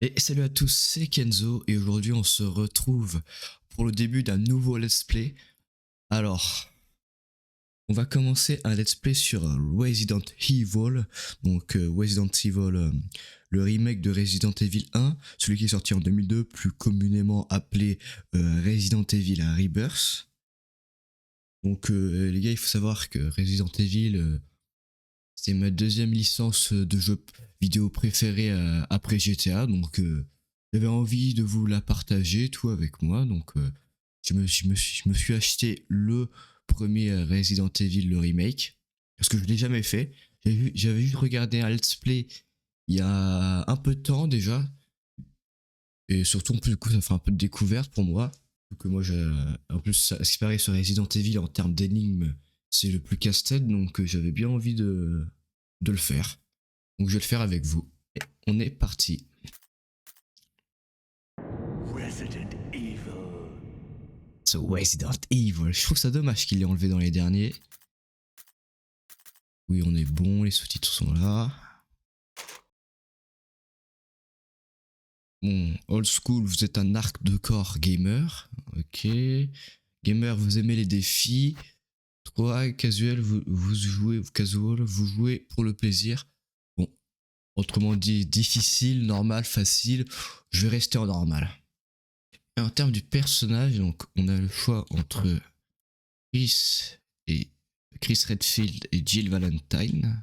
Et salut à tous, c'est Kenzo et aujourd'hui on se retrouve pour le début d'un nouveau let's play. Alors, on va commencer un let's play sur Resident Evil, donc Resident Evil, le remake de Resident Evil 1, celui qui est sorti en 2002, plus communément appelé Resident Evil Rebirth. Donc les gars, il faut savoir que Resident Evil, c'est ma deuxième licence de jeu vidéo préférée après GTA, donc j'avais envie de vous la partager tout avec moi, donc je me suis acheté le premier Resident Evil, le remake, parce que je ne l'ai jamais fait. J'avais juste regardé un let's play il y a un peu de temps déjà, et surtout en plus du coup ça fait un peu de découverte pour moi. Donc moi, en plus, ce qui paraît sur Resident Evil en termes d'énigmes, c'est le plus casse-tête, donc j'avais bien envie de le faire. Donc je vais le faire avec vous. Et on est parti. Resident Evil. So Resident Evil. Je trouve ça dommage qu'il l'ait enlevé dans les derniers. Oui, on est bon, les sous-titres sont là. Bon, old school, vous êtes un hardcore gamer. Ok. Gamer, vous aimez les défis. 3, casual, vous jouez pour le plaisir. Bon, autrement dit, difficile, normal, facile. Je vais rester en normal. Et en termes du personnage, donc on a le choix entre Chris Redfield et Jill Valentine.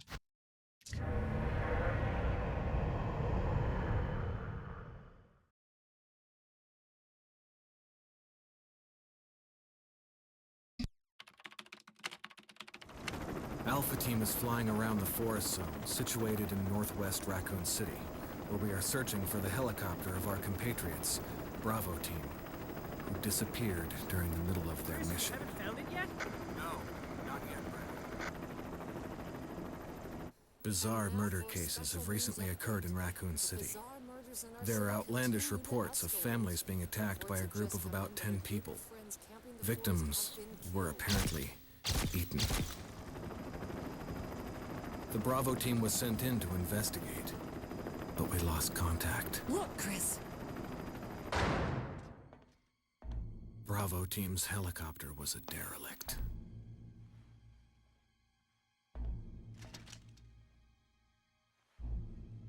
Alpha Team is flying around the forest zone, situated in northwest Raccoon City, where we are searching for the helicopter of our compatriots, Bravo Team, who disappeared during the middle of their mission. Found it yet? No, not yet, Brad. Bizarre murder cases have recently occurred in Raccoon City. There are outlandish reports of families being attacked by a group of about 10 people. Victims were apparently eaten. The Bravo team was sent in to investigate, but we lost contact. Look, Chris. Bravo team's helicopter was a derelict.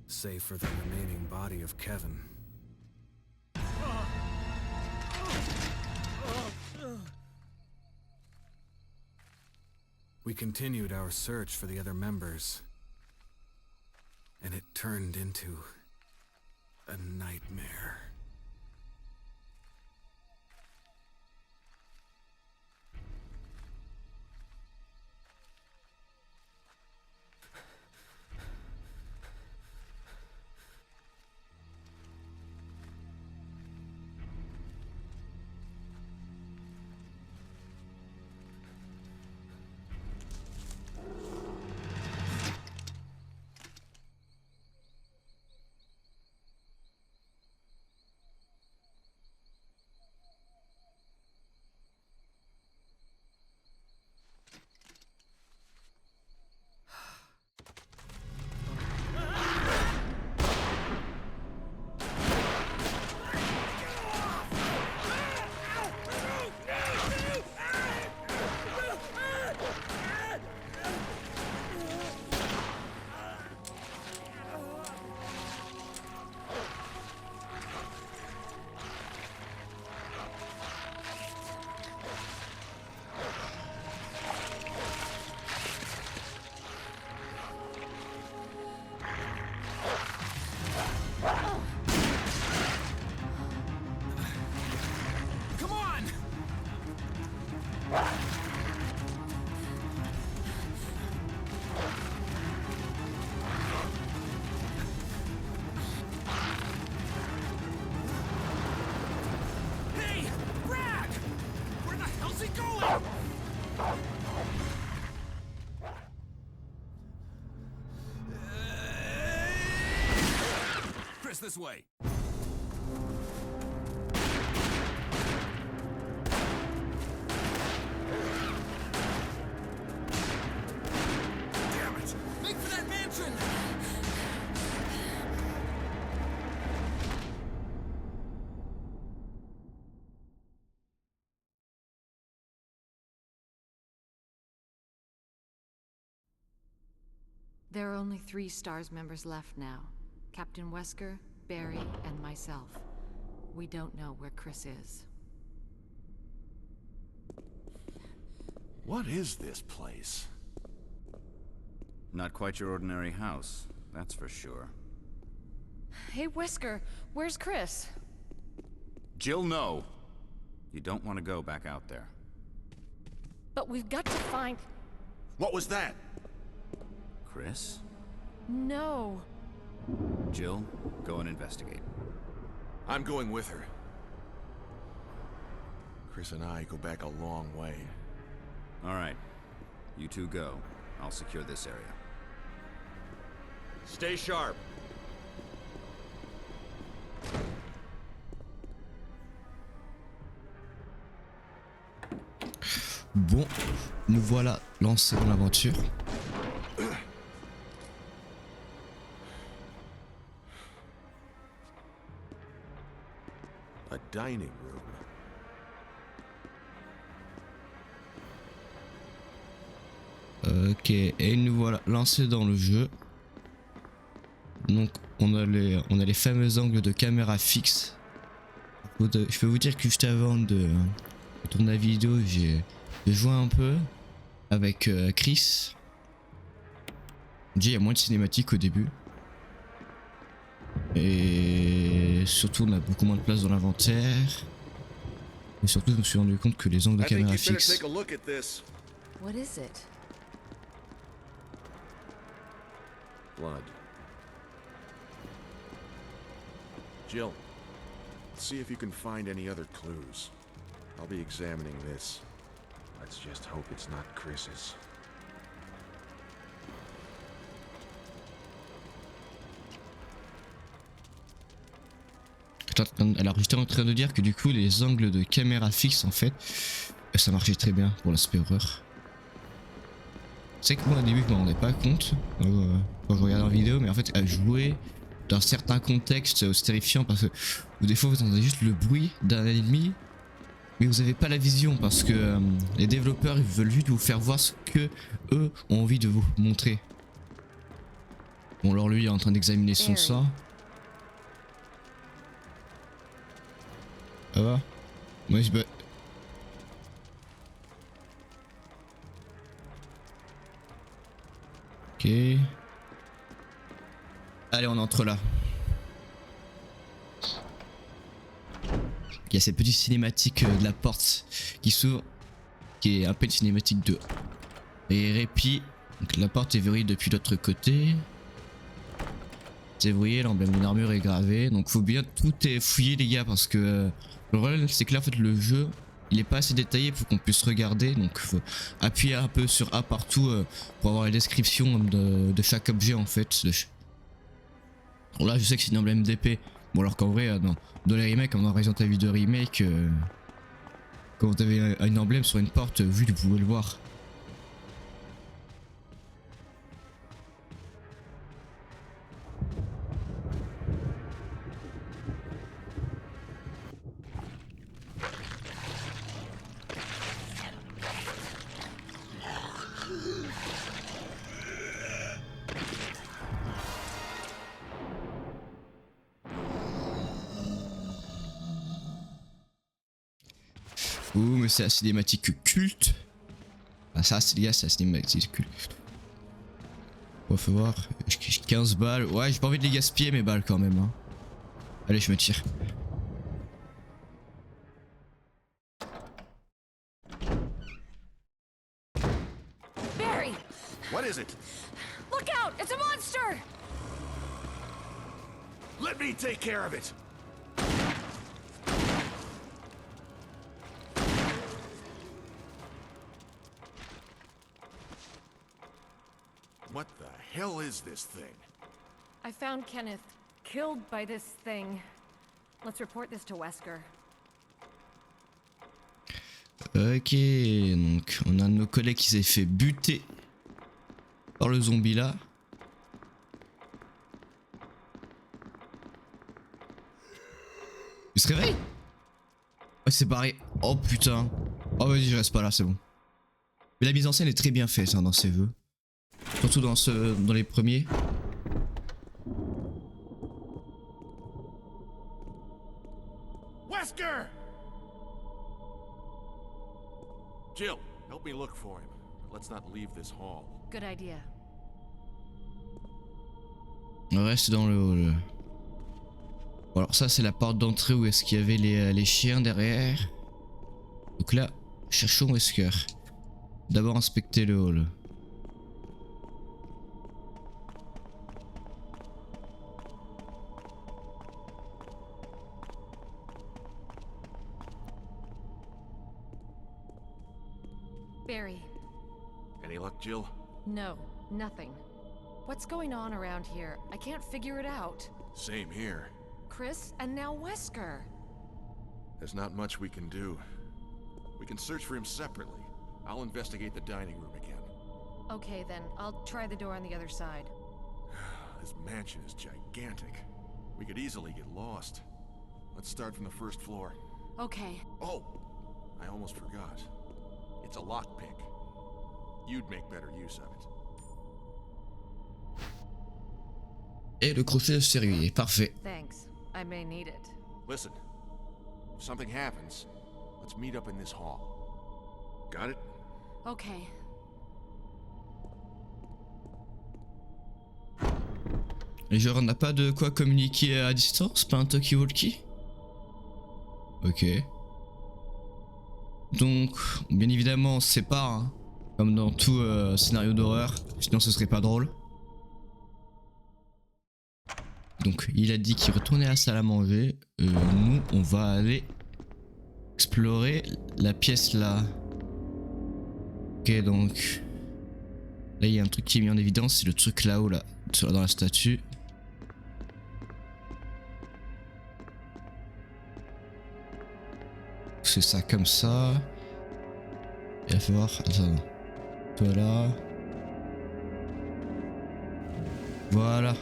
Save for the remaining body of Kevin. We continued our search for the other members, and it turned into a nightmare. Come on! Hey! Brad! Where the hell's he going? Chris, this way. Damn it! Make for that mansion! There are only 3 STARS members left now. Captain Wesker, Barry, and myself. We don't know where Chris is. What is this place? Not quite your ordinary house, that's for sure. Hey, Wesker, where's Chris? Jill, no! You don't want to go back out there. But we've got to find... What was that? Chris? No. Jill, go and investigate. I'm going with her. Chris and I go back a long way. Alright. You two go. I'll secure this area. Stay sharp. Bon, nous voilà lancés dans l'aventure. A dining room. Ok, et nous voilà lancés dans le jeu. Donc on a les fameux angles de caméra fixe. Je peux vous dire que juste avant de tourner la vidéo, j'ai joué un peu avec Chris. Déjà il y a moins de cinématiques au début. Et surtout on a beaucoup moins de place dans l'inventaire. Et surtout je me suis rendu compte que les angles de caméra fixes... What is it? Blood. Jill, see if you can find any other clues. I'll be examining this. Let's just hope it's not Chris's. Alors j'étais en train de dire que du coup les angles de caméra fixe en fait ça marchait très bien pour l'aspect horreur. C'est que moi au début je m'en rendais pas compte quand je regardais en vidéo, mais en fait à jouer dans certains contextes c'est terrifiant parce que des fois vous entendez juste le bruit d'un ennemi mais vous avez pas la vision parce que les développeurs ils veulent juste vous faire voir ce que eux ont envie de vous montrer. Bon alors lui il est en train d'examiner son sang. Ça va? Moi je... Ok. Allez on entre là. Il y a cette petite cinématique de la porte qui s'ouvre. Qui est un peu une cinématique de répit. Donc la porte est verrouillée depuis l'autre côté. C'est verrouillé, l'emblème d'une armure est gravé. Donc faut bien tout est fouillé les gars parce que... le problème c'est que là en fait le jeu il est pas assez détaillé pour qu'on puisse regarder, donc faut appuyer un peu sur A partout pour avoir les descriptions de chaque objet en fait. Bon, là je sais que c'est une emblème d'épée, bon alors qu'en vrai dans les remakes comme dans Resident Evil 2 Remake quand vous avez une emblème sur une porte, vu vous pouvez le voir. Ouh mais c'est la cinématique culte. Ah ça c'est les gars, c'est la cinématique culte. On faut voir, 15 balles, ouais j'ai pas envie de les gaspiller mes balles quand même hein. Allez je me tire. Barry! What is it? Look out! It's a monster! Let me take care of it. What the hell is this thing? I found Kenneth killed by this thing. Let's report this to Wesker. Ok, donc on a un de nos collègues qui s'est fait buter par le zombie là. Il se réveille? Oh c'est barré. Oh putain. Oh vas-y je reste pas là, c'est bon. Mais la mise en scène est très bien faite hein, dans ces vœux. Surtout dans les premiers. Wesker! Jill, help me look for him. Let's not leave this hall. Good idea. On reste dans le hall. Bon, alors ça c'est la porte d'entrée où est-ce qu'il y avait les chiens derrière. Donc là, cherchons Wesker. D'abord inspecter le hall. Barry. Any luck, Jill? No, nothing. What's going on around here? I can't figure it out. Same here. Chris and now Wesker. There's not much we can do. We can search for him separately. I'll investigate the dining room again. Okay then, I'll try the door on the other side. This mansion is gigantic. We could easily get lost. Let's start from the first floor. Okay. Oh! I almost forgot. It's a lockpick. You'd make better use of it. Et le crochet de serrurier, parfait. Thanks. I may need it. Listen, if something happens, let's meet up in this hall. Got it? Okay. Et genre on n'a pas de quoi communiquer à distance, pas un talkie-walkie? Ok. Donc, bien évidemment on se sépare, hein, comme dans tout scénario d'horreur, sinon ce serait pas drôle. Donc il a dit qu'il retournait à la salle à manger, nous on va aller explorer la pièce là. Ok, donc là il y a un truc qui est mis en évidence, c'est le truc là-haut là, dans la statue. C'est ça comme ça. Et il va voir, attends, toi là. Voilà.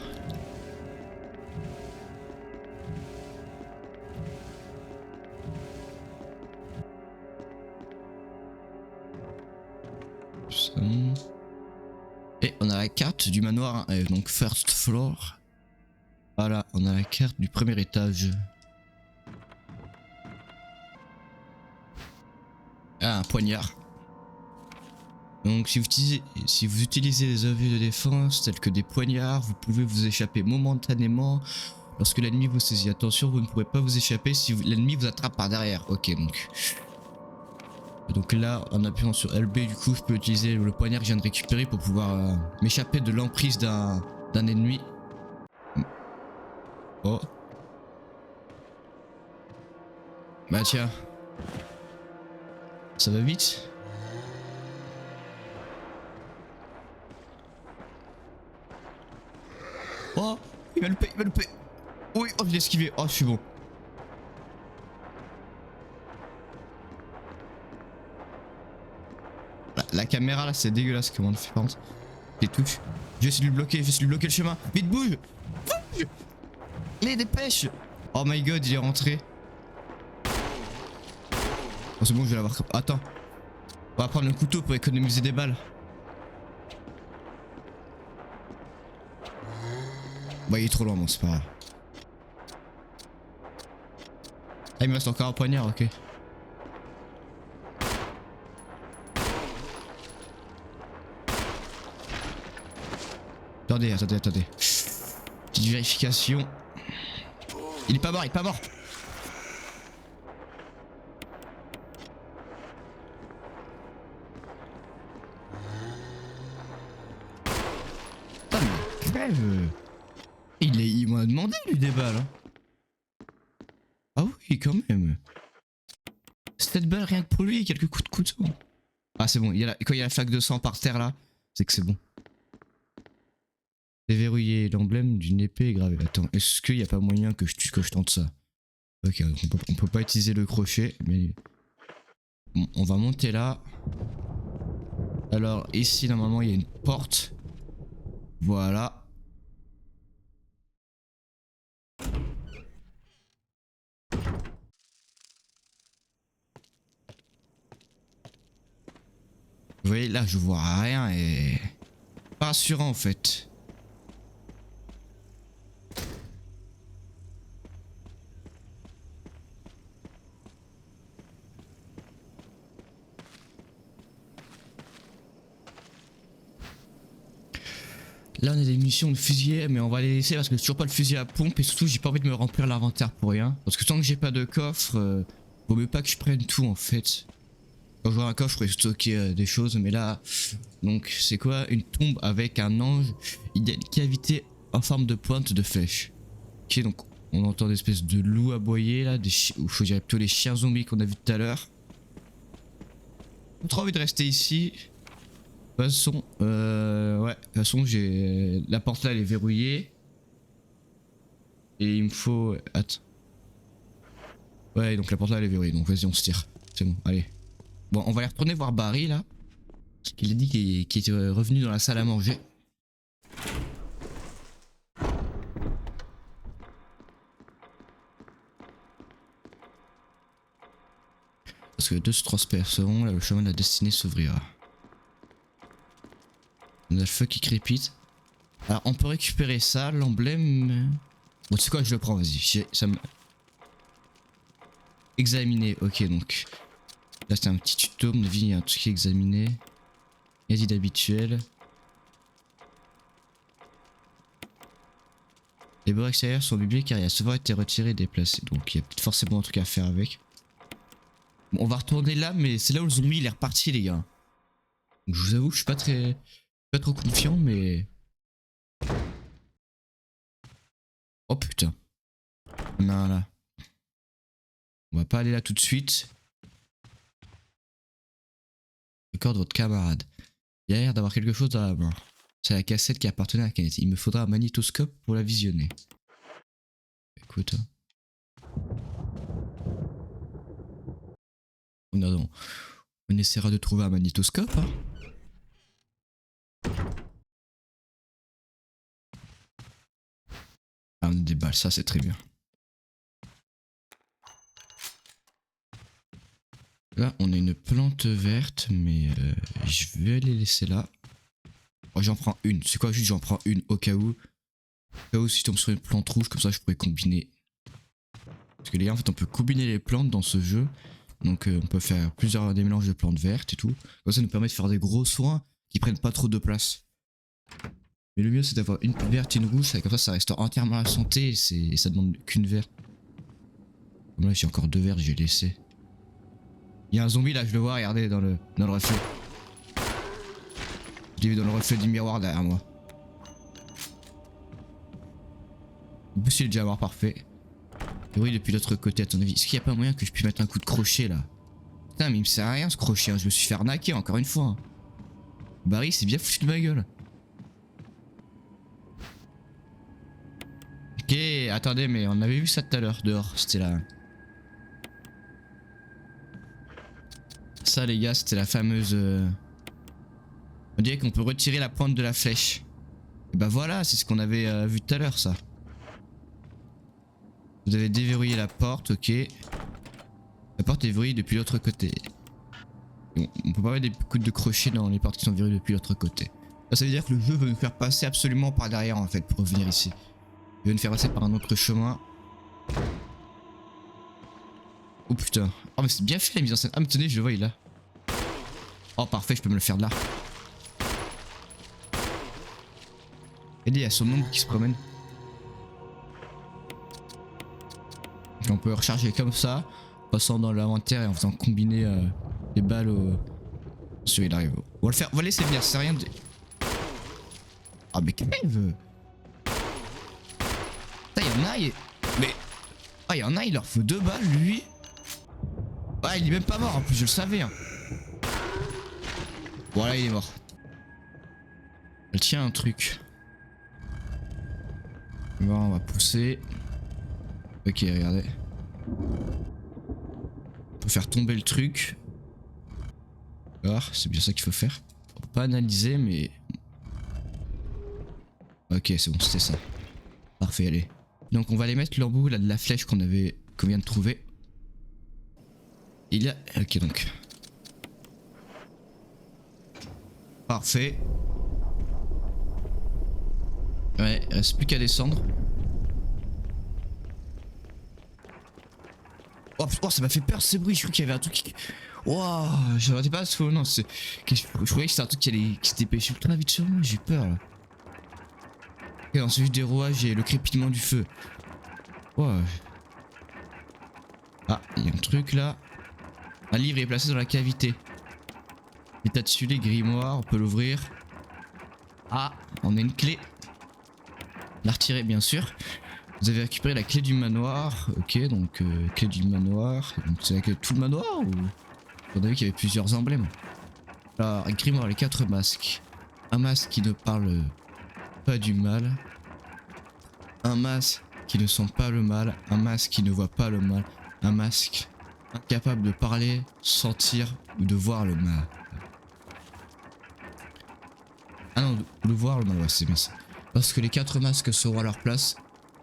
Et on a la carte du manoir, hein, donc first floor. Voilà, on a la carte du premier étage. Ah, un poignard. Donc si vous utilisez des objets de défense tels que des poignards, vous pouvez vous échapper momentanément lorsque l'ennemi vous saisit. Attention, vous ne pourrez pas vous échapper si l'ennemi vous attrape par derrière. Ok, donc là, en appuyant sur LB, du coup, je peux utiliser le poignard que je viens de récupérer pour pouvoir m'échapper de l'emprise d'un ennemi. Oh. Bah tiens. Ça va vite? Oh, il m'a loupé, il m'a loupé. Oui, oh, je l'ai esquivé. Oh, je suis bon. La caméra là, c'est dégueulasse comment on le fait par contre. Les touches. Je vais essayer de lui bloquer, le chemin. Vite, bouge! Bouge! Les dépêche! Oh my god, il est rentré. Oh, c'est bon, je vais l'avoir. Attends. On va prendre le couteau pour économiser des balles. Bah, il est trop loin, bon, c'est pas grave. Ah, il me reste encore un poignard, ok. Attendez. Petite vérification. Il est pas mort, Putain, mais crève. Il m'a demandé lui des balles. Hein. Ah oui, quand même. 7 balles rien que pour lui, quelques coups de couteau. Ah c'est bon, quand il y a la flaque de sang par terre là, c'est que c'est bon. Déverrouiller l'emblème d'une épée est gravé. Attends, est-ce qu'il n'y a pas moyen que je tente ça? Ok, on peut pas utiliser le crochet, mais... Bon, on va monter là. Alors ici normalement il y a une porte. Voilà. Vous voyez là je vois rien et... Pas rassurant en fait. Là on a des munitions de fusil, mais on va les laisser parce que j'ai toujours pas le fusil à pompe et surtout j'ai pas envie de me remplir l'inventaire pour rien. Parce que tant que j'ai pas de coffre, vaut mieux pas que je prenne tout en fait. Quand j'aurai un coffre, je pourrais stocker des choses, mais là, donc c'est quoi? Une tombe avec un ange, il y a une cavité en forme de pointe de flèche. Ok, donc on entend des espèces de loups aboyer là, ou je dirais plutôt les chiens zombies qu'on a vu tout à l'heure. J'ai trop envie de rester ici. De toute façon, ouais, de toute façon, j'ai la porte là, elle est verrouillée. Et il me faut. Attends. Ouais, donc la porte là, elle est verrouillée. Donc vas-y, on se tire. C'est bon, allez. Bon, on va aller retourner voir Barry là. Parce qu'il a dit qu'il était revenu dans la salle à manger. Parce que les deux se transperceront, là le chemin de la destinée s'ouvrira. On a le feu qui crépite. Alors on peut récupérer ça, l'emblème. Bon tu sais quoi, je le prends, vas-y. Ça me... Examiner, ok donc. Là c'est un petit tuto, mon avis, il y a un truc qui est examiné. Quasi d'habituel. Les bords extérieurs sont biblés car il a souvent été retiré et déplacé. Donc il y a peut-être forcément un truc à faire avec. Bon, on va retourner là, mais c'est là où le zombie il est reparti les gars. Donc, je vous avoue que je suis pas trop confiant, mais... Oh putain. Non là. On va pas aller là tout de suite. Le corps de votre camarade. Il a l'air d'avoir quelque chose dans la main. C'est la cassette qui appartenait à Kenneth. Il me faudra un magnétoscope pour la visionner. Écoute. Non. On essaiera de trouver un magnétoscope. Hein. Ah, on a des balles, ça c'est très bien. Là, on a une plante verte, mais je vais les laisser là. Oh, j'en prends une. C'est quoi, juste j'en prends une au cas où. Au cas où si je tombe sur une plante rouge, comme ça je pourrais combiner. Parce que les gars, en fait, on peut combiner les plantes dans ce jeu. Donc on peut faire des mélanges de plantes vertes et tout. Comme ça nous permet de faire des gros soins qui prennent pas trop de place. Mais le mieux c'est d'avoir une verte et une rouge, comme ça reste entièrement la santé et ça demande qu'une verte. Comme là j'ai encore deux vertes, j'ai laissé. Il y a un zombie là, je le vois, regardez dans le reflet. Je l'ai vu dans le reflet du miroir derrière moi. En plus il est déjà mort, parfait. Et oui, depuis l'autre côté, à ton avis, est-ce qu'il n'y a pas moyen que je puisse mettre un coup de crochet là? Putain, mais il me sert à rien ce crochet, hein. Je me suis fait arnaquer encore une fois. Hein. Barry, c'est bien foutu de ma gueule. Ok, attendez, mais on avait vu ça tout à l'heure dehors, c'était là. Ça, les gars, c'était la fameuse. On dirait qu'on peut retirer la pointe de la flèche. Et bah voilà, c'est ce qu'on avait vu tout à l'heure, ça. Vous avez déverrouillé la porte, ok. La porte est verrouillée depuis l'autre côté. On peut pas mettre des coups de crochet dans les portes qui sont verrouillées depuis l'autre côté. Ça veut dire que le jeu veut nous faire passer absolument par derrière en fait pour revenir ici. Il veut nous faire passer par un autre chemin. Oh putain. Oh mais c'est bien fait la mise en scène. Ah mais tenez, je le vois, il est là. Oh parfait, je peux me le faire de là. Regardez, il y a son ombre qui se promène. Et on peut recharger comme ça, en passant dans l'inventaire et en faisant combiner les balles au... Celui-là il arrive. On va le faire, on va laisser venir, c'est rien de... Ah mais crève. Putain y'en a, mais... Ah y'en a, il leur faut 2 balles lui. Ah il est même pas mort en plus, je le savais hein. Voilà, il est mort. Elle tient un truc. Bon, on va pousser. Ok, regardez. On peut faire tomber le truc. Alors, c'est bien ça qu'il faut faire. On peut pas analyser, mais... Ok, c'est bon, c'était ça. Parfait, allez. Donc on va aller mettre l'embout là de la flèche qu'on vient de trouver. Il y a... Ok, donc... Parfait. Ouais, il reste plus qu'à descendre. Oh putain, ça m'a fait peur ces bruits, je crois qu'il y avait un truc qui... Wouah, j'arrêtais pas ce non, c'est... Je croyais que c'était un truc qui se dépêchait ultra vite sur moi, j'ai eu peur là. Et ensuite des rouages et le crépitement du feu. Wouah. Ah, il y a un truc là. Un livre est placé dans la cavité. État de celui grimoire, on peut l'ouvrir. Ah, on a une clé. La retirer bien sûr. Vous avez récupéré la clé du manoir. Ok, donc clé du manoir. Donc c'est avec tout le manoir ou... On a vu qu'il y avait plusieurs emblèmes. Alors, grimoire, les 4 masques. Un masque qui ne parle pas du mal. Un masque qui ne sent pas le mal. Un masque qui ne voit pas le mal. Un masque incapable de parler, sentir ou de voir le mal. Ah non, de voir le mal, ouais, c'est bien ça. Lorsque les 4 masques seront à leur place,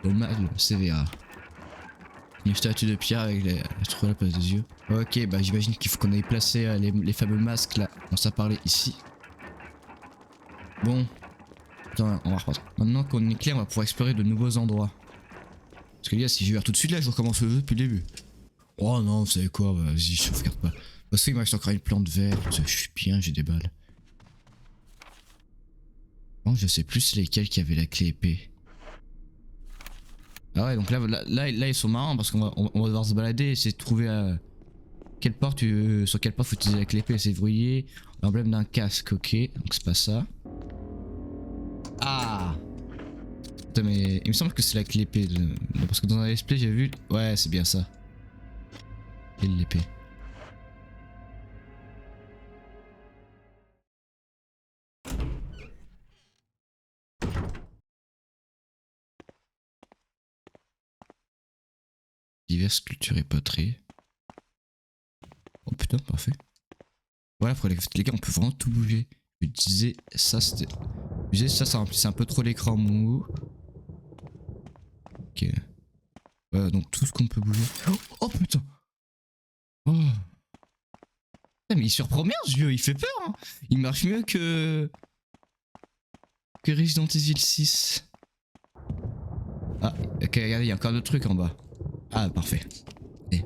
le mal s'éveillera. Une statue de pierre avec les trous à la place des yeux. Ok, bah j'imagine qu'il faut qu'on aille placer les fameux masques là, dont ça parlait ici. Bon. Attends, on va reprendre. Maintenant qu'on est clair, on va pouvoir explorer de nouveaux endroits. Parce que les gars, si je vais tout de suite là, je recommence le jeu depuis le début. Oh non, vous savez quoi, vas-y, je sauvegarde pas. Parce qu'il me reste encore une plante verte, je suis bien, j'ai des balles. Bon, je sais plus c'est lesquels qui avaient la clé épée. Ah ouais, donc là ils sont marrants parce qu'on va devoir se balader et essayer de trouver quelle porte sur quelle porte faut utiliser la clé épée. C'est verrouillé. L'emblème d'un casque, ok, donc c'est pas ça. Ah! Putain, mais il me semble que c'est la clé épée. Parce que dans un display j'ai vu. Ouais, c'est bien ça. Et l'épée. Diverses cultures et poteries. Oh putain, parfait. Voilà, pour les gars, on peut vraiment tout bouger. Je disais, ça c'était. Je disais, ça c'est un peu trop l'écran mou. Ok. Voilà, donc tout ce qu'on peut bouger. Oh putain! Oh! Putain, mais il surprend bien ce jeu, il fait peur, hein! Il marche mieux que Resident Evil 6. Ah, ok, regardez, il y a encore d'autres trucs en bas. Ah, parfait. Et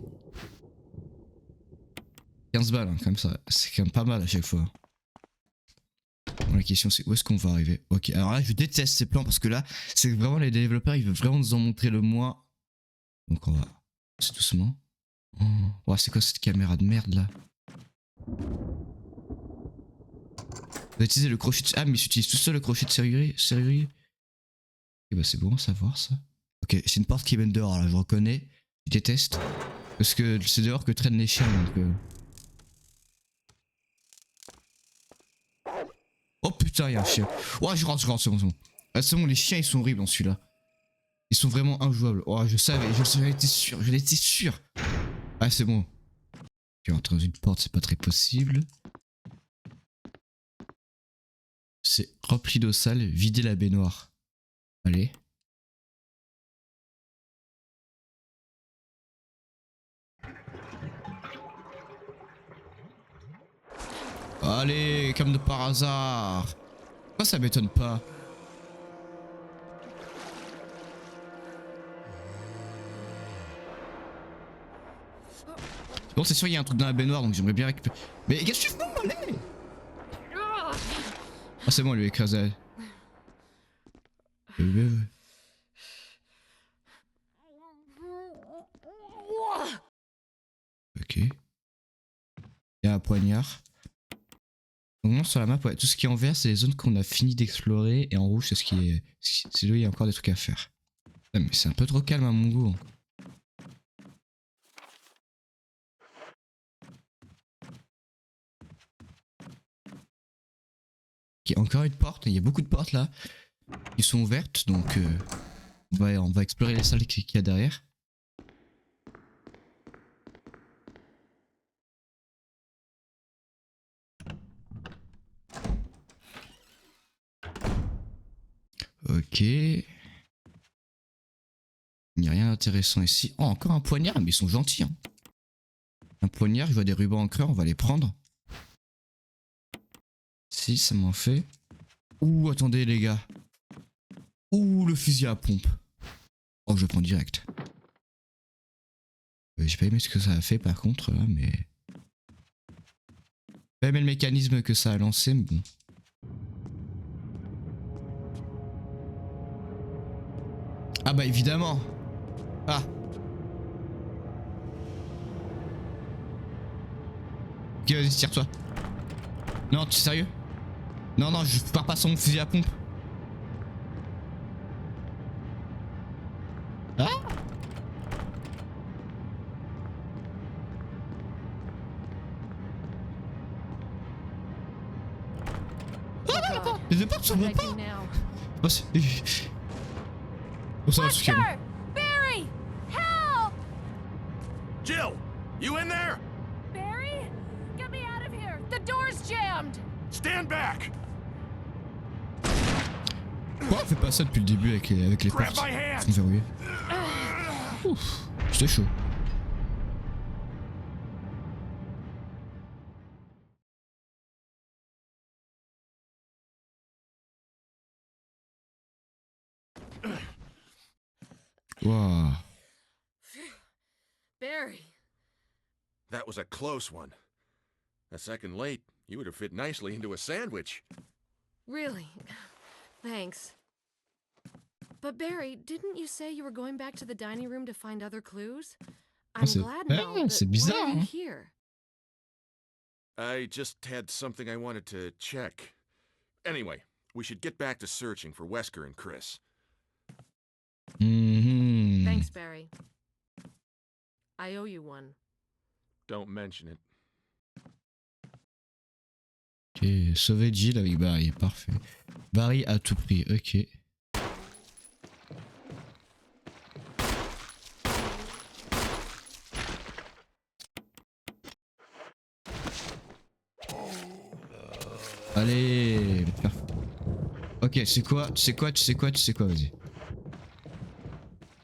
15 balles, hein, comme ça. C'est quand même pas mal à chaque fois. Bon, la question c'est où est-ce qu'on va arriver? Ok, alors là je déteste ces plans parce que là, c'est vraiment les développeurs, ils veulent vraiment nous en montrer le moins. Donc on va... C'est doucement. Oh, ouais, c'est quoi cette caméra de merde là? On va utiliser le crochet de... Ah mais j'utilise tout seul le crochet de serrurier. Ok bah c'est bon à savoir ça. Ok, c'est une porte qui mène dehors là, je reconnais. Je déteste. Parce que c'est dehors que traînent les chiens donc... Oh putain, y'a un chien. Ouais, je rentre, c'est bon, c'est bon. Ah, c'est bon, les chiens ils sont horribles dans celui-là. Ils sont vraiment injouables. Oh, je savais, j'en étais sûr. Ah, c'est bon. Ok, entrer dans une porte, c'est pas très possible. C'est rempli d'eau sale, vider la baignoire. Allez. Allez, comme de par hasard. Pourquoi ça m'étonne pas? Bon, c'est sûr, il y a un truc dans la baignoire donc j'aimerais bien récupérer. Mais qu'est-ce que tu fais? Allez! Ah, c'est bon, elle lui a écrasé. Ok. Il y a un poignard. Donc non, sur la map, ouais, tout ce qui est en vert, c'est les zones qu'on a fini d'explorer. Et en rouge, c'est ce qui est... C'est là où il y a encore des trucs à faire. Ouais, mais c'est un peu trop calme à mon goût. Ok, encore une porte. Il y a beaucoup de portes là. Qui sont ouvertes. Donc on va explorer les salles qu'il y a derrière. Ok. Il n'y a rien d'intéressant ici. Oh, encore un poignard, mais ils sont gentils. Hein. Un poignard, je vois des rubans en creux, on va les prendre. Si, ça m'en fait. Ouh, attendez les gars. Ouh, le fusil à pompe. Oh, je prends direct. J'ai pas aimé ce que ça a fait par contre là, mais... J'ai pas aimé le mécanisme que ça a lancé, mais bon. Ah bah évidemment. Ah. Ok, vas-y, tire-toi. Non, tu es sérieux? Non, non, je pars pas sans mon fusil à pompe. Ah. Les deux portes What do s'ouvrent I pas. do now? Oh, c'est... Oh, ça va se calmer. Wesker! Barry! Help! Jill, you in there? Barry? Get me out of here! The door's jammed! Stand back! Pourquoi on fait pas ça depuis le début avec les Grab portes my hand! sont verrouillées? Ouf, c'était chaud. Waouh. Barry! That was a close one. A second late, you would have fit nicely into a sandwich. Really? Thanks. But Barry, didn't you say you were going back to the dining room to find other clues? I'm c'est- glad now, ah, but c'est why bizarre, are you hein. here? I just had something I wanted to check. Anyway, we should get back to searching for Wesker and Chris. Mhm. Thanks, Barry. I owe you one. Don't mention it. Ok, sauver Jill avec Barry, parfait. Barry à tout prix, ok. Allez. Ok, c'est quoi? Tu sais quoi? Tu sais quoi? Tu sais quoi? Vas-y.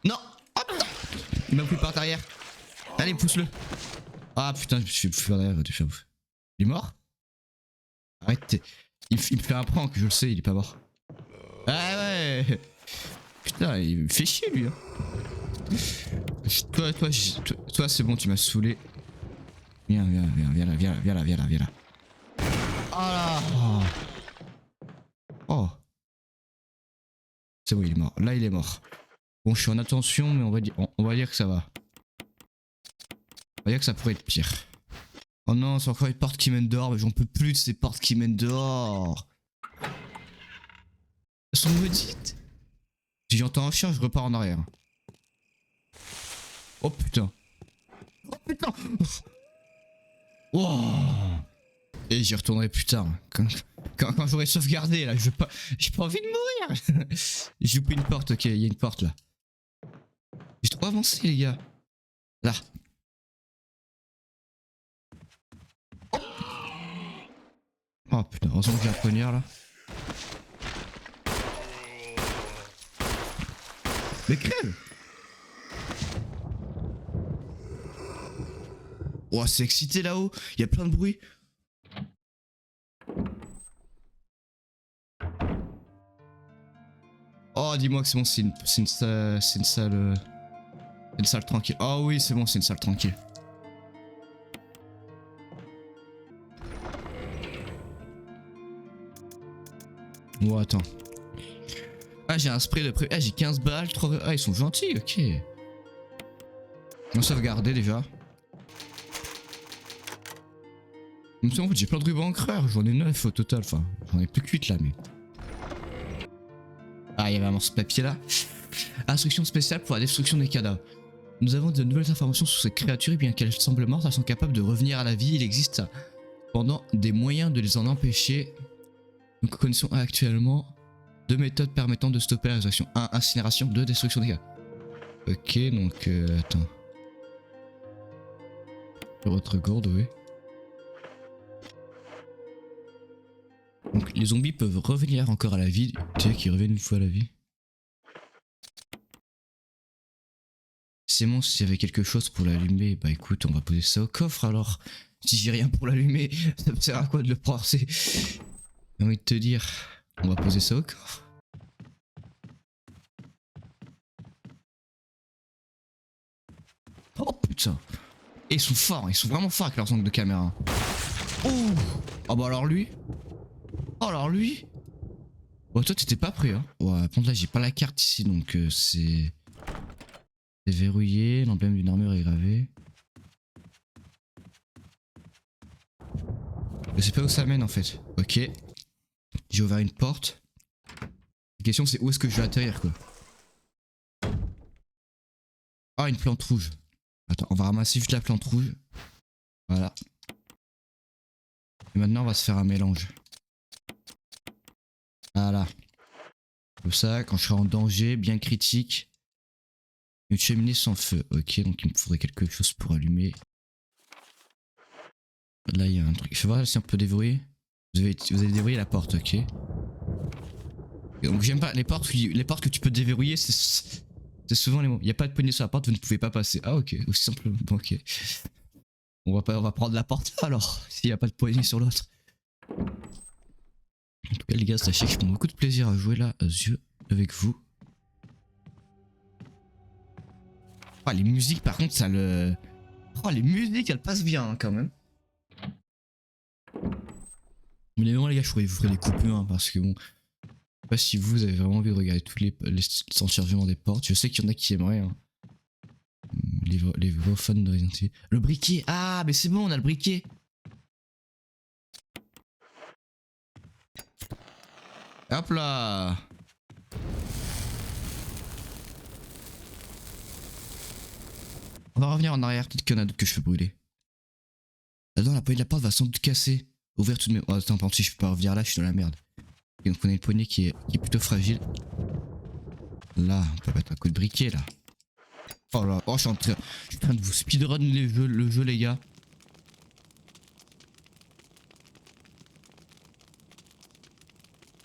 Non! Oh putain! Il m'a pris par derrière. Allez, pousse-le. Ah putain, je me suis pris par derrière. Il est mort? Arrête. Il me fait un prank, je le sais, il est pas mort. Ah ouais! Putain, il me fait chier lui. Hein. Toi c'est bon, tu m'as saoulé. Viens là. Oh là! Oh! C'est bon, il est mort. Là, il est mort. Bon, je suis en attention, mais on va dire que ça va. On va dire que ça pourrait être pire. Oh non, c'est encore une porte qui mène dehors, mais j'en peux plus de ces portes qui mènent dehors. Elles sont maudites. Si j'entends un chien, je repars en arrière. Oh putain. Oh putain. Oh. Et j'y retournerai plus tard. Quand j'aurai sauvegardé là, j'ai pas envie de mourir. J'ai loupé une porte, ok, il y a une porte là. J'ai trop avancé les gars. Là. Oh putain, heureusement que j'ai la poignard là. Mais crève! Oh, c'est excité là-haut, il y a plein de bruit. Oh, dis-moi que c'est bon, c'est une salle tranquille. Oh oui, c'est bon, c'est une salle tranquille. Oh, attends. Ah, j'ai un spray de pré... Ah, j'ai 15 balles, 3... Ah, ils sont gentils, ok. On va sauvegarder déjà. En fait, j'ai plein de rubans encreurs, j'en ai 9 au total, enfin, j'en ai plus que 8 là, mais... Ah, il y avait vraiment ce papier là. Instruction spéciale pour la destruction des cadavres. Nous avons de nouvelles informations sur ces créatures, et bien qu'elles semblent mortes, elles sont capables de revenir à la vie. Il existe cependant des moyens de les en empêcher. Nous connaissons actuellement 2 méthodes permettant de stopper la résurrection. 1. Incinération. 2. Destruction des cadavres. Ok, donc attends. Votre gourde, oui. Donc les zombies peuvent revenir encore à la vie. Tu sais qu'ils reviennent une fois à la vie. C'est bon, s'il y avait quelque chose pour l'allumer, bah écoute, on va poser ça au coffre alors. Si j'ai rien pour l'allumer, ça me sert à quoi de le prendre? J'ai envie de te dire, on va poser ça au coffre. putain. Et ils sont forts, ils sont vraiment forts avec leurs angles de caméra. Oh. Ah bah alors lui. Oh alors lui. Bon toi t'étais pas prêt hein. Ouais, par contre là j'ai pas la carte ici donc c'est verrouillé, l'emblème d'une armure est gravé. Je sais pas où ça mène en fait. Ok. J'ai ouvert une porte. La question c'est où est-ce que je vais atterrir quoi. Ah une plante rouge. Attends, on va ramasser juste la plante rouge. Voilà. Et maintenant on va se faire un mélange. Voilà. Comme ça, quand je serai en danger, bien critique. Une cheminée sans feu. Ok, donc il me faudrait quelque chose pour allumer. Là il y a un truc. Je vais voir si on peut déverrouiller. Vous avez déverrouillé la porte, ok. Et donc j'aime pas les portes que tu peux déverrouiller, c'est souvent les mots. Il n'y a pas de poignée sur la porte, vous ne pouvez pas passer. Ah ok, aussi simplement. Bon, ok. On va prendre la porte alors, s'il n'y a pas de poignée sur l'autre. En tout cas les gars, sachez que je prends beaucoup de plaisir à jouer là, avec vous. Oh les musiques par contre ça le... Oh les musiques elles passent bien hein, quand même. Mais les moments les gars je vous ferai des coupures hein, parce que bon... Je sais pas si vous avez vraiment envie de regarder tous les temps de chargement des portes. Je sais qu'il y en a qui aimeraient hein. Les vrais fans de Resident Evil. Le briquet. Ah mais c'est bon on a le briquet. Hop là. On va revenir en arrière, peut-être qu'il y en a d'autres que je peux brûler. Là-dedans, la poignée de la porte va sans doute casser. Ouvrir tout de même. Oh, attends, par contre, si je peux pas revenir là, je suis dans la merde. Et donc, on a une poignée qui est plutôt fragile. Là, on peut mettre un coup de briquet là. Oh là, oh, je suis en train de vous speedrun le jeu, les gars.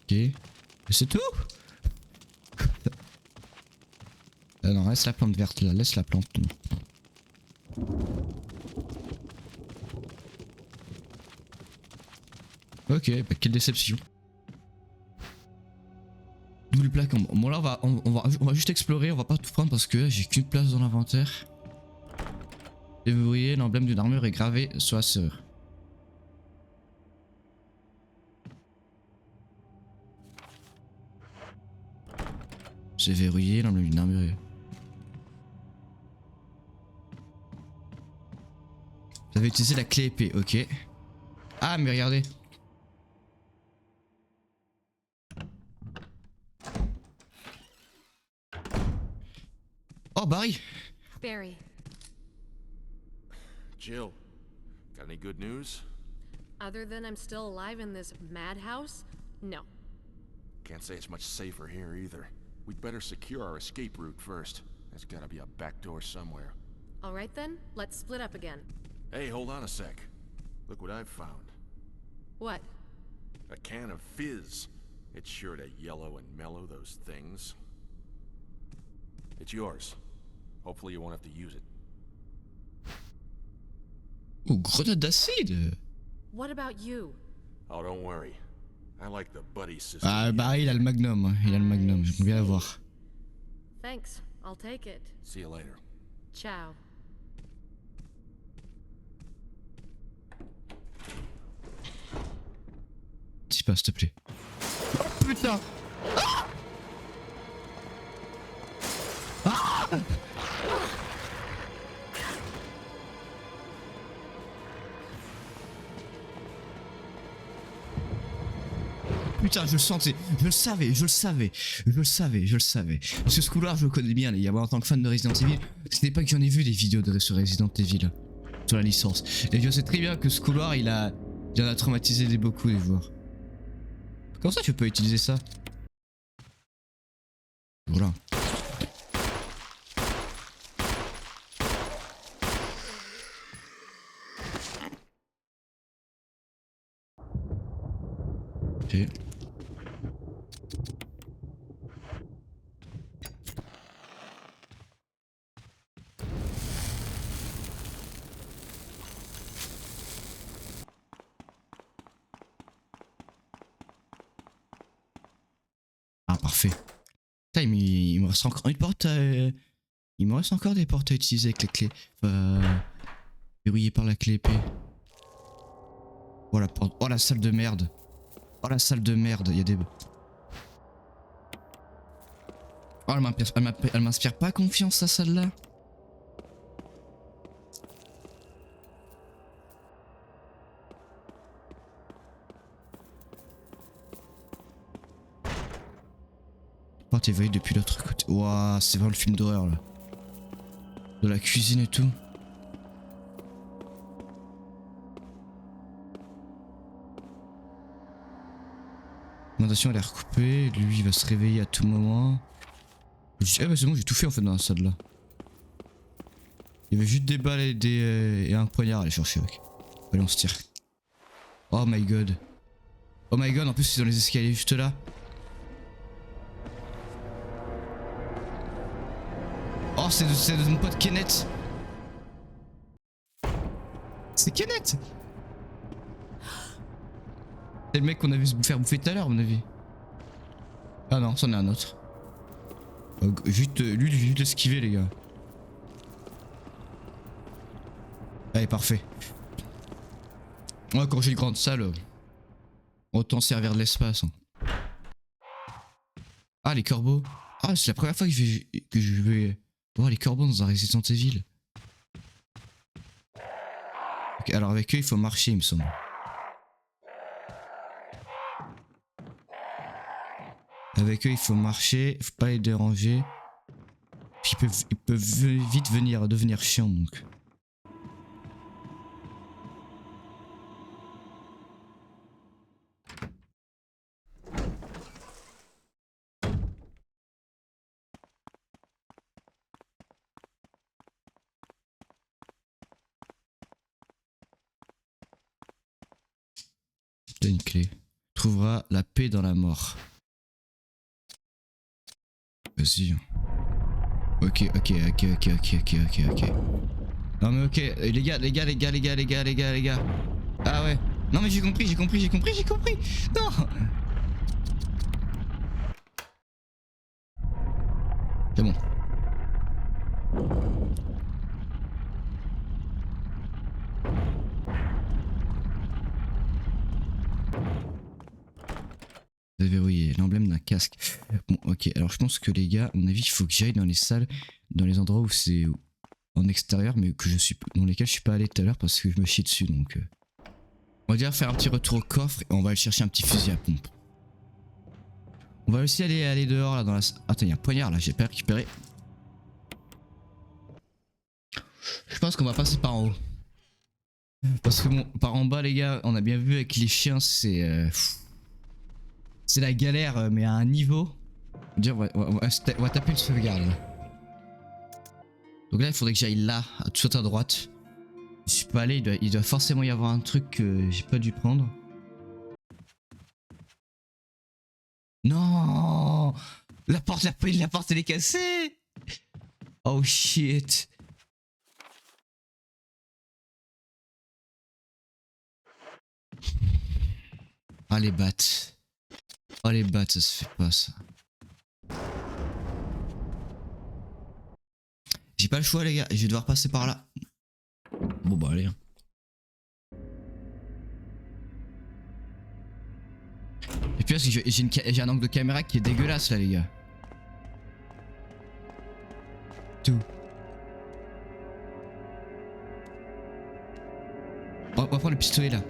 Ok. Mais c'est tout. Ah non, laisse la plante verte là, laisse la plante. Ok, bah quelle déception. Double plaque. Bon là on va juste explorer, on va pas tout prendre parce que j'ai qu'une place dans l'inventaire. Et vous voyez l'emblème d'une armure est gravé sur la serrure. C'est verrouillé, l'emblème d'une armure est... Vous avez utilisé la clé épée, ok. Ah mais regardez. Oh Barry. Barry, Jill, got any good news? other than I'm still alive in this madhouse, no. Can't say it's much safer here either. We'd better secure our escape route first. There's gotta be a back door somewhere. All right then, let's split up again. Hey, hold on a sec. Look what I've found. What? A can of fizz. It's sure to yellow and mellow those things. It's yours. Hopefully you won't have to use it. Oh, grenade d'acide. What about you? Oh, don't worry. I like the buddy system. Ah Barry il a le magnum, hein. Il a le magnum, j'aime bien l'avoir. Thanks, I'll take it. See you later. Ciao. Dis pas s'il te plaît. Oh putain. Putain, je le sentais, je le savais. Parce que ce couloir, je le connais bien, les gars. Moi, en tant que fan de Resident Evil, ce n'est pas que j'en ai vu des vidéos de sur Resident Evil, sur la licence. Et je sais très bien que ce couloir, il en a traumatisé beaucoup les joueurs. Comment ça, tu peux pas utiliser ça? Voilà. Ok. Ah parfait. Putain, il me reste encore une porte Il me reste encore des portes à utiliser avec la clé. Verrouillé par la clé épée. Oh la porte. Oh la salle de merde. Oh la salle de merde. Il y a des... Oh elle m'inspire pas confiance sa salle là. Oh t'es veillé depuis l'autre côté. Ouah c'est vraiment le film d'horreur là. De la cuisine et tout. L'alimentation elle est recoupée. Lui il va se réveiller à tout moment. Eh bah c'est bon j'ai tout fait en fait dans la salle là. Il y avait juste des balles et un poignard à aller chercher ok. Allez on se tire. Oh my god. Oh my god en plus c'est dans les escaliers juste là. Oh c'est de mon pote Kenneth. C'est Kenneth. C'est le mec qu'on a vu se faire bouffer tout à l'heure à mon avis. Ah non c'en est un autre. Juste lui juste esquiver les gars. Allez parfait. Ouais quand j'ai une grande salle autant servir de l'espace hein. Ah les corbeaux. Ah c'est la première fois que je vais voir les corbeaux dans un Resident Evil. Ok alors avec eux il faut marcher il me semble. Avec eux il faut marcher, faut pas les déranger. Puis ils peuvent vite devenir chiants donc. T'as une clé. Trouvera la paix dans la mort. Vas-y. Ok. Non mais ok, les gars. Ah ouais. Non mais j'ai compris. Non. C'est bon. Déverrouiller l'emblème d'un casque. Bon ok alors je pense que les gars à mon avis il faut que j'aille dans les salles, dans les endroits où c'est en extérieur mais que dans lesquels je suis pas allé tout à l'heure parce que je me chie dessus donc on va dire faire un petit retour au coffre et on va aller chercher un petit fusil à pompe. On va aussi aller dehors là dans la... Attends il y a un poignard là j'ai pas récupéré. Je pense qu'on va passer par en haut. Parce que bon par en bas les gars on a bien vu avec les chiens c'est... C'est la galère mais à un niveau. On va taper une sauvegarde là. Donc là il faudrait que j'aille là, tout à droite. Je suis pas allé, il doit forcément y avoir un truc que j'ai pas dû prendre. Non, la porte elle est cassée. Oh shit. Ah les battes. Oh les battes ça se fait pas ça. J'ai pas le choix les gars, je vais devoir passer par là. Bon bah allez. Et puis j'ai un angle de caméra qui est dégueulasse là les gars. Tout. On va prendre le pistolet là.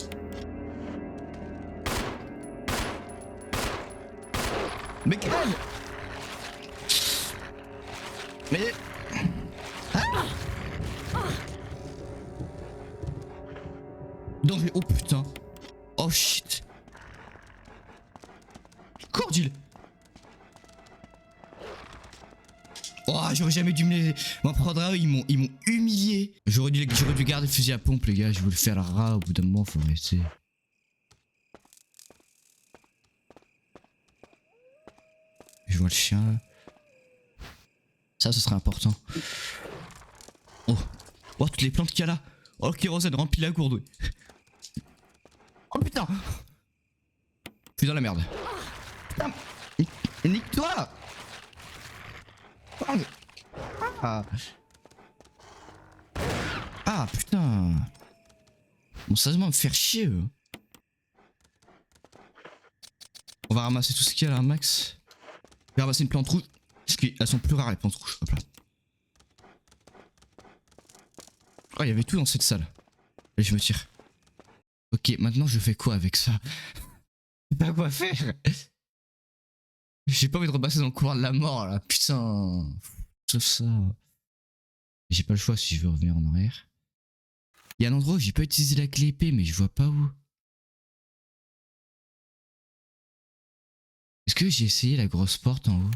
Mais calme. Mais... Ah danger, oh putain. Oh shit. Cordile. Oh j'aurais jamais dû m'en prendre à eux, ils m'ont humilié. J'aurais dû garder le fusil à pompe les gars, je voulais faire rat au bout d'un moment, faut arrêter. Je vois le chien là. Ça ce serait important. Oh toutes les plantes qu'il y a là. Oh le kérosène remplit la gourde. Oh putain. Je suis dans la merde. Putain. Nique-toi. Ah putain. Bon, sérieusement me faire chier eux. On va ramasser tout ce qu'il y a là, max. Je vais ramasser une plante rouge. Parce qu'elles sont plus rares les plantes rouges. Hop là. Oh, il y avait tout dans cette salle. Allez, je me tire. Ok, maintenant je fais quoi avec ça? Je sais pas quoi faire. J'ai pas envie de repasser dans le couloir de la mort là. Putain. Sauf ça. J'ai pas le choix si je veux revenir en arrière. Il y a un endroit où j'ai pas utilisé la clé épée, mais je vois pas où. Est-ce que j'ai essayé la grosse porte en haut?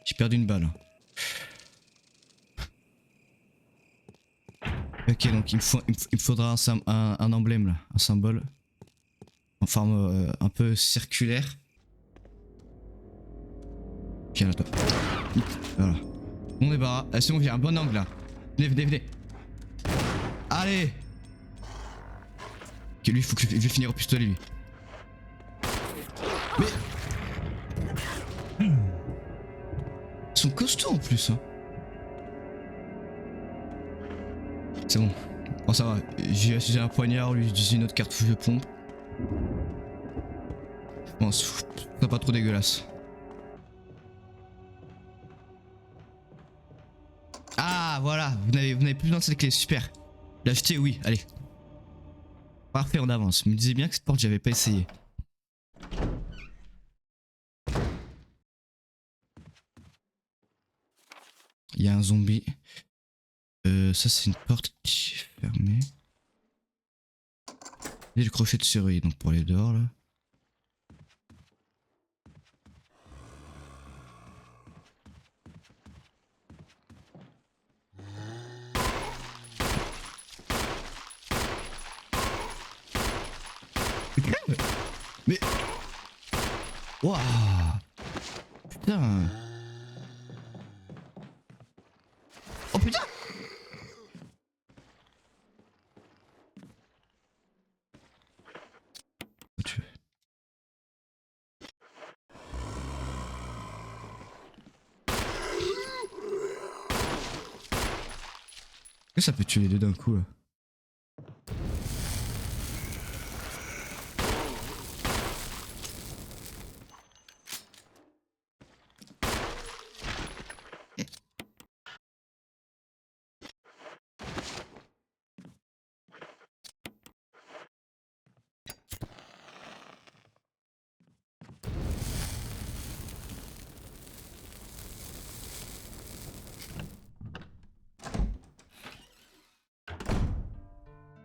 J'ai perdu une balle. Ok, donc il me faudra un emblème là, un symbole. En forme un peu circulaire. Ok, là, toi. Voilà. Mon débarras. Ah, c'est bon, j'ai un bon angle là. Venez. Allez. Ok, lui, il veut finir au pistolet, lui. Mais... Ils sont costauds en plus, hein. C'est bon. Bon, ça va. J'ai un poignard, lui, j'ai une autre cartouche de pompe. Bon, c'est pas trop dégueulasse. Ah, voilà. Vous n'avez plus besoin de cette clé. Super. L'acheter, oui. Allez. Parfait, on avance. Je me disais bien que cette porte, j'avais pas essayé. Il y a un zombie. Ça, c'est une porte qui est fermée. J'ai le crochet de serrurier, donc pour aller dehors là. Mais... Waouh. Putain. Oh putain. Est-ce que ça peut tuer les deux d'un coup là?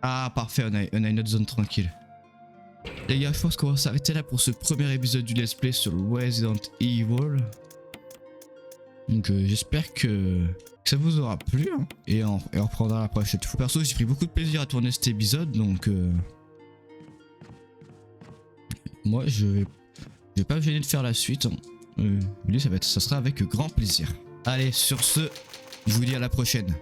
Ah parfait, on a une autre zone tranquille. Les gars, je pense qu'on va s'arrêter là pour ce premier épisode du let's play sur Resident Evil. Donc j'espère que ça vous aura plu, hein, et on reprendra la prochaine fois. Perso, j'ai pris beaucoup de plaisir à tourner cet épisode, donc moi je vais pas me gêner de faire la suite, hein. Lui ça sera avec grand plaisir. Allez, sur ce, je vous dis à la prochaine.